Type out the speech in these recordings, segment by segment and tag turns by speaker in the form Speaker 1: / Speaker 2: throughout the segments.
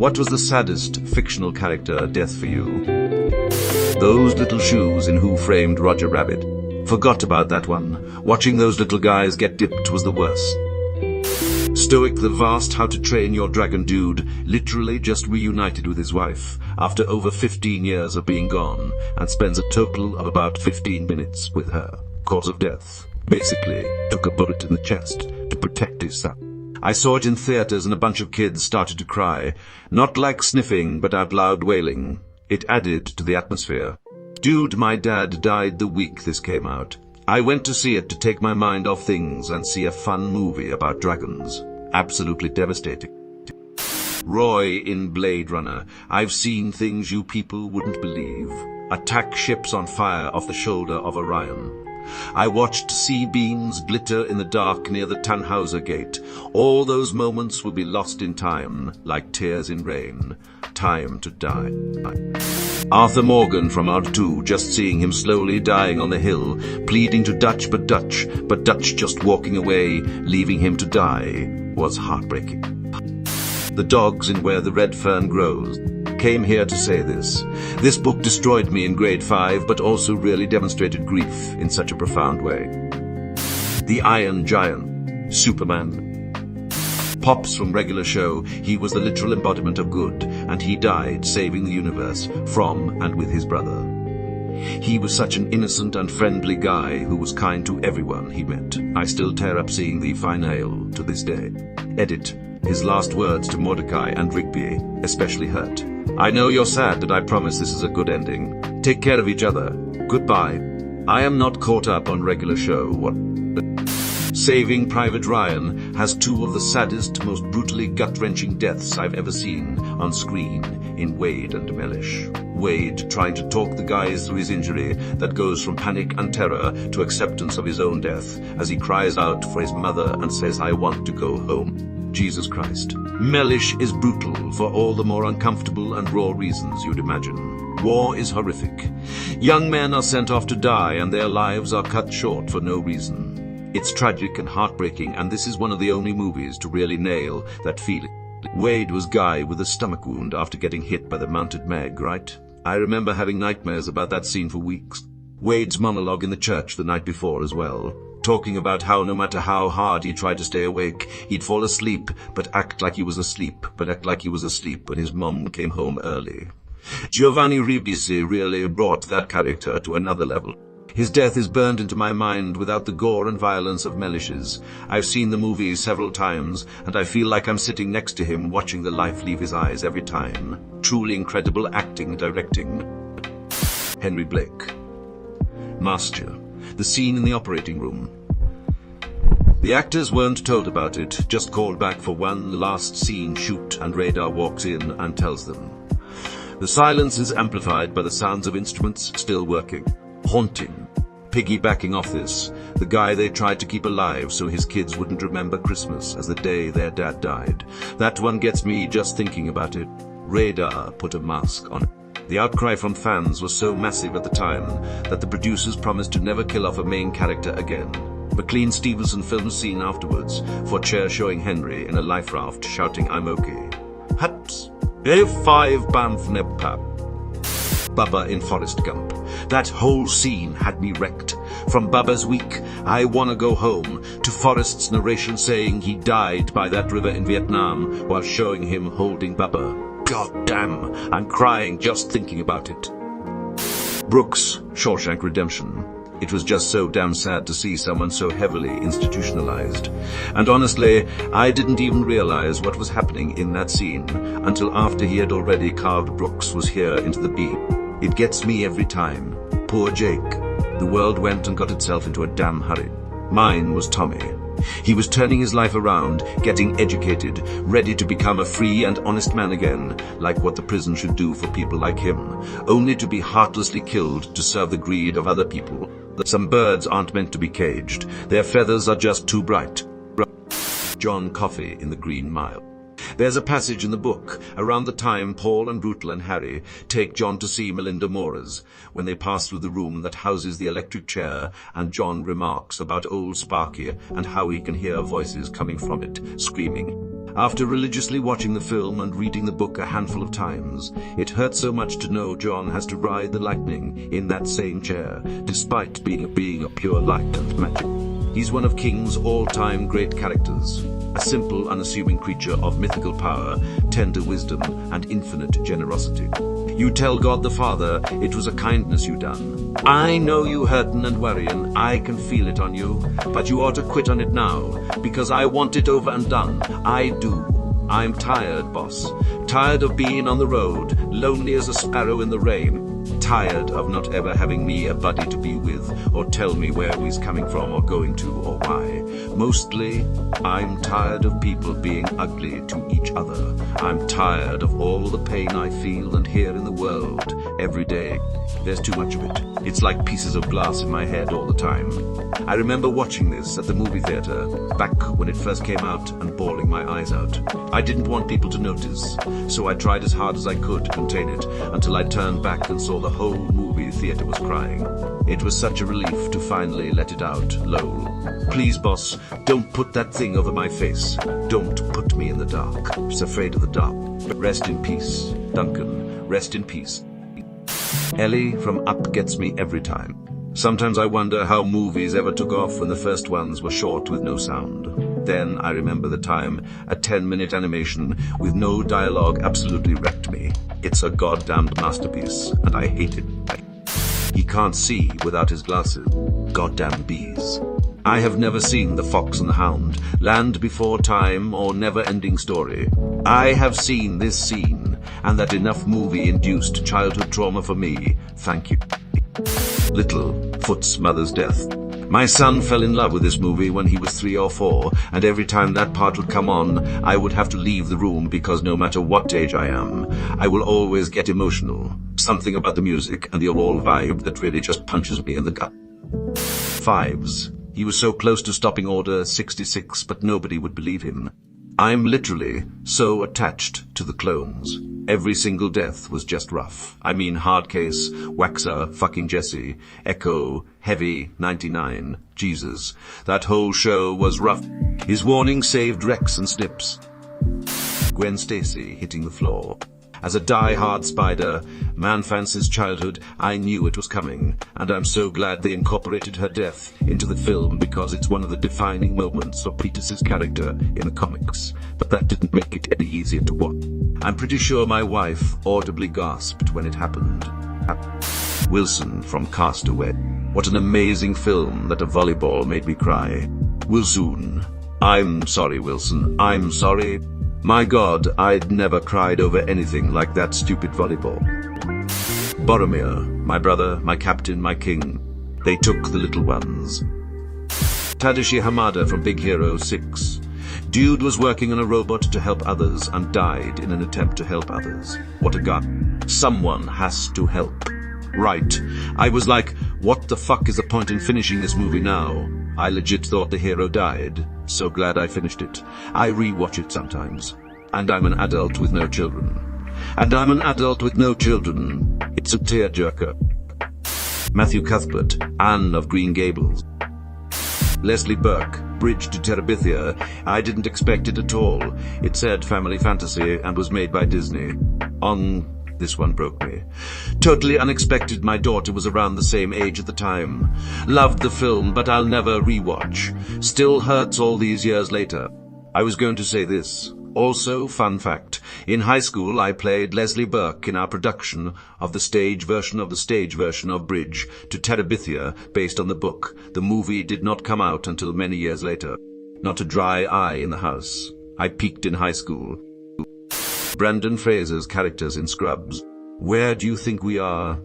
Speaker 1: What was the saddest fictional character death for you? Those little shoes in Who Framed Roger Rabbit. Forgot about that one. Watching those little guys get dipped was the worst. Stoic the vast How to Train Your Dragon dude literally just reunited with his wife after over 15 years of being gone and spends a total of about 15 minutes with her. Cause of death. Basically, took a bullet in the chest to protect his son. I saw it in theaters and a bunch of kids started to cry. Not like sniffing, but out loud wailing. It added to the atmosphere. Dude, my dad died the week this came out. I went to see it to take my mind off things and see a fun movie about dragons. Absolutely devastating. Roy in Blade Runner. I've seen things you people wouldn't believe. Attack ships on fire off the shoulder of Orion. I watched sea beams glitter in the dark near the Tannhauser Gate. All those moments will be lost in time, like tears in rain. Time to die. Arthur Morgan from Odd 2, just seeing him slowly dying on the hill, pleading to Dutch, but Dutch just walking away, leaving him to die, was heartbreaking. The dogs in Where the Red Fern Grows. Came here to say this. This book destroyed me in grade 5, but also really demonstrated grief in such a profound way. The Iron Giant. Superman. Pops from Regular Show. He was the literal embodiment of good, and he died saving the universe from and with his brother. He was such an innocent and friendly guy who was kind to everyone he met. I still tear up seeing the finale to this day. Edit. His last words to Mordecai and Rigby especially hurt. I know you're sad, but I promise this is a good ending. Take care of each other. Goodbye. I am not caught up on Regular Show. Saving Private Ryan has two of the saddest, most brutally gut-wrenching deaths I've ever seen on screen in Wade and Mellish. Wade trying to talk the guys through his injury that goes from panic and terror to acceptance of his own death as he cries out for his mother and says, "I want to go home." Jesus Christ. Mellish is brutal for all the more uncomfortable and raw reasons you'd imagine. War is horrific. Young men are sent off to die and their lives are cut short for no reason. It's tragic and heartbreaking, and this is one of the only movies to really nail that feeling. Wade was Guy with a stomach wound after getting hit by the mounted Meg, right? I remember having nightmares about that scene for weeks. Wade's monologue in the church the night before as well. Talking about how no matter how hard he tried to stay awake, he'd fall asleep, but act like he was asleep when his mom came home early. Giovanni Ribisi really brought that character to another level. His death is burned into my mind without the gore and violence of Mellish's. I've seen the movie several times, and I feel like I'm sitting next to him watching the life leave his eyes every time. Truly incredible acting and directing. Henry Blake. Master. The scene in the operating room. The actors weren't told about it, just called back for one last scene shoot, and Radar walks in and tells them. The silence is amplified by the sounds of instruments still working. Haunting. Piggybacking off this, the guy they tried to keep alive so his kids wouldn't remember Christmas as the day their dad died. That one gets me just thinking about it. Radar put a mask on it. The outcry from fans was so massive at the time that the producers promised to never kill off a main character again. McLean Stevenson filmed scene afterwards for Cher showing Henry in a life raft shouting, "I'm okay." Haps. A5 Banff Nepap. Bubba in Forrest Gump. That whole scene had me wrecked. From Bubba's weak, "I wanna go home," to Forrest's narration saying he died by that river in Vietnam while showing him holding Bubba. God damn, I'm crying just thinking about it. Brooks, Shawshank Redemption. It was just so damn sad to see someone so heavily institutionalized. And honestly, I didn't even realize what was happening in that scene until after he had already carved Brooks was here into the beam. It gets me every time. Poor Jake. The world went and got itself into a damn hurry. Mine was Tommy. He was turning his life around, getting educated, ready to become a free and honest man again, like what the prison should do for people like him, only to be heartlessly killed to serve the greed of other people. Some birds aren't meant to be caged. Their feathers are just too bright. John Coffey in The Green Mile. There's a passage in the book around the time Paul and Brutal and Harry take John to see Melinda Mora's, when they pass through the room that houses the electric chair, and John remarks about old Sparky and how he can hear voices coming from it, screaming, After religiously watching the film and reading the book a handful of times, it hurts so much to know John has to ride the lightning in that same chair, despite being a pure light and magic. He's one of King's all-time great characters, a simple, unassuming creature of mythical power, tender wisdom, and infinite generosity. You tell God the Father it was a kindness you done. I know you hurtin' and worryin', I can feel it on you, but you ought to quit on it now, because I want it over and done. I do. I'm tired, boss. Tired of being on the road, lonely as a sparrow in the rain. Tired of not ever having me a buddy to be with, or tell me where he's coming from or going to or why. Mostly, I'm tired of people being ugly to each other. I'm tired of all the pain I feel and hear in the world every day. There's too much of it. It's like pieces of glass in my head all the time. I remember watching this at the movie theater back when it first came out and bawling my eyes out. I didn't want people to notice, so I tried as hard as I could to contain it until I turned back and saw the whole movie theater was crying. It was such a relief to finally let it out, lol. Please, boss, don't put that thing over my face. Don't put me in the dark. I'm just afraid of the dark. Rest in peace, Duncan. Rest in peace. Ellie from Up gets me every time. Sometimes I wonder how movies ever took off when the first ones were short with no sound. Then I remember the time a 10-minute animation with no dialogue absolutely wrecked me. It's a goddamned masterpiece, and I hate it. He can't see without his glasses. Goddamn bees. I have never seen The Fox and the Hound, Land Before Time, or Never-Ending Story. I have seen this scene, and that enough movie-induced childhood trauma for me. Thank you. Littlefoot's mother's death. My son fell in love with this movie when he was 3 or 4, and every time that part would come on, I would have to leave the room because no matter what age I am, I will always get emotional. Something about the music and the overall vibe that really just punches me in the gut. Fives. He was so close to stopping Order 66, but nobody would believe him. I'm literally so attached to the clones. Every single death was just rough. I mean Hardcase, Waxer, fucking Jesse, Echo, Heavy, 99, Jesus. That whole show was rough. His warning saved Rex and Snips. Gwen Stacy hitting the floor. As a die-hard Spider, man fan's childhood, I knew it was coming, and I'm so glad they incorporated her death into the film because it's one of the defining moments of Peter's character in the comics, but that didn't make it any easier to watch. I'm pretty sure my wife audibly gasped when it happened. Wilson from Castaway. What an amazing film that a volleyball made me cry. Wilson. I'm sorry, Wilson. I'm sorry. My God, I'd never cried over anything like that stupid volleyball. Boromir, my brother, my captain, my king. They took the little ones. Tadashi Hamada from Big Hero 6. Dude was working on a robot to help others and died in an attempt to help others. What a guy. Someone has to help. Right. I was like, what the fuck is the point in finishing this movie now? I legit thought the hero died. So glad I finished it. I rewatch it sometimes. And I'm an adult with no children. It's a tearjerker. Matthew Cuthbert, Anne of Green Gables. Leslie Burke, Bridge to Terabithia. I didn't expect it at all. It said family fantasy and was made by Disney. This one broke me. Totally unexpected my daughter was around the same age at the time. Loved the film, but I'll never rewatch. Still hurts all these years later. I was going to say this. Also, fun fact, in high school I played Leslie Burke in our production of the stage version of Bridge to Terabithia based on the book. The movie did not come out until many years later. Not a dry eye in the house. I peaked in high school. Brendan Fraser's characters in Scrubs. Where do you think we are?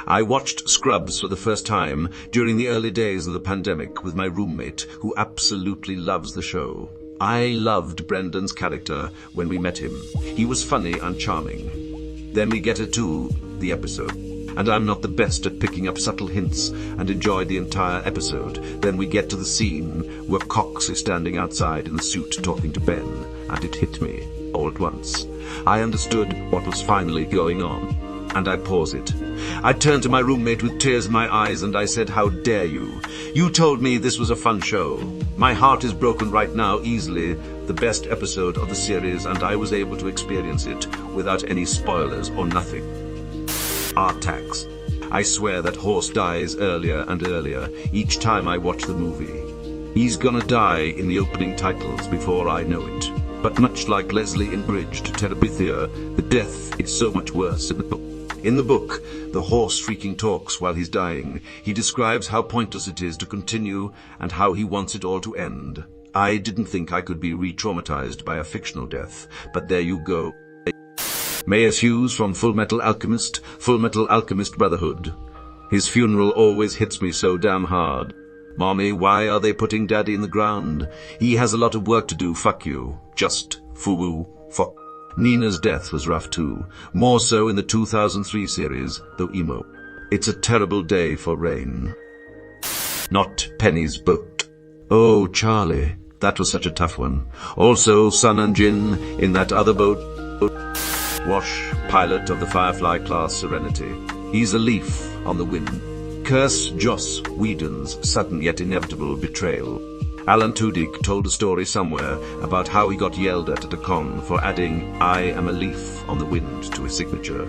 Speaker 1: I watched Scrubs for the first time during the early days of the pandemic with my roommate, who absolutely loves the show. I loved Brendan's character when we met him. He was funny and charming. Then we get to the episode, and I'm not the best at picking up subtle hints and enjoyed the entire episode. Then we get to the scene where Cox is standing outside in the suit talking to Ben, and it hit me all at once. I understood what was finally going on, and I paused it. I turned to my roommate with tears in my eyes and I said, "How dare you? You told me this was a fun show." My heart is broken right now, easily the best episode of the series, and I was able to experience it without any spoilers or nothing. Artax. I swear that horse dies earlier and earlier each time I watch the movie. He's gonna die in the opening titles before I know it. But much like Leslie in Bridge to Terabithia, the death is so much worse in the book. In the book, the horse freaking talks while he's dying. He describes how pointless it is to continue and how he wants it all to end. I didn't think I could be re-traumatized by a fictional death, but there you go. Maes Hughes from Fullmetal Alchemist Brotherhood. His funeral always hits me so damn hard. Mommy, why are they putting Daddy in the ground? He has a lot of work to do, fuck you. Just fuck. Nina's death was rough too, more so in the 2003 series, though emo. It's a terrible day for Rain. Not Penny's boat. Oh, Charlie, that was such a tough one. Also, Sun and Jin in that other boat. Wash, pilot of the Firefly class Serenity. He's a leaf on the wind. Curse Joss Whedon's sudden yet inevitable betrayal. Alan Tudyk told a story somewhere about how he got yelled at a con for adding "I am a leaf on the wind" to his signature.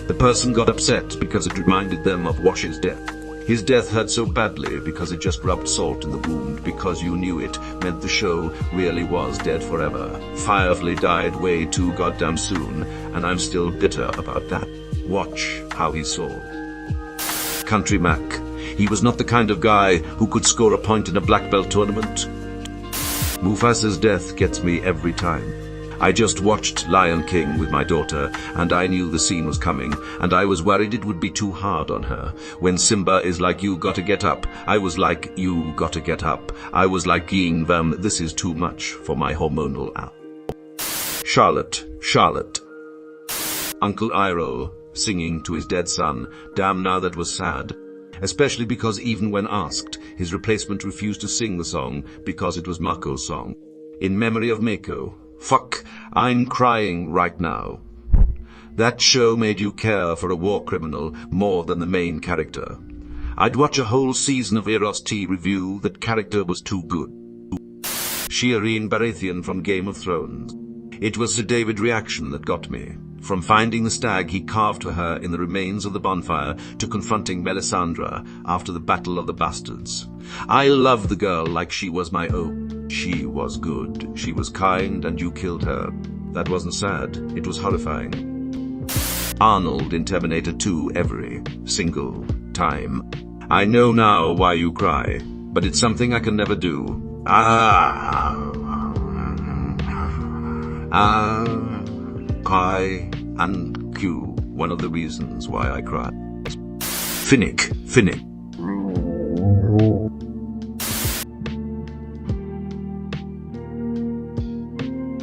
Speaker 1: The person got upset because it reminded them of Wash's death. His death hurt so badly because it just rubbed salt in the wound, because you knew it meant the show really was dead forever. Firefly died way too goddamn soon, and I'm still bitter about that. Watch how he sold. Country Mac. He was not the kind of guy who could score a point in a black belt tournament. Mufasa's death gets me every time. I just watched Lion King with my daughter, and I knew the scene was coming, and I was worried it would be too hard on her. When Simba is like, "You gotta get up," I was like, "You gotta get up." I was like, "Yingvam, this is too much for my hormonal app." Charlotte. Uncle Iroh singing to his dead son. Damn, now that was sad. Especially because even when asked, his replacement refused to sing the song because it was Mako's song. In memory of Mako. Fuck, I'm crying right now. That show made you care for a war criminal more than the main character. I'd watch a whole season of Eros T review that character was too good. Shireen Baratheon from Game of Thrones. It was Sir David's reaction that got me. From finding the stag he carved for her in the remains of the bonfire to confronting Melisandre after the Battle of the Bastards. I loved the girl like she was my own. She was good. She was kind, and you killed her. That wasn't sad. It was horrifying. Arnold in Terminator 2 every single time. I know now why you cry, but it's something I can never do. Cry and Q, one of the reasons why I cry. Finnick.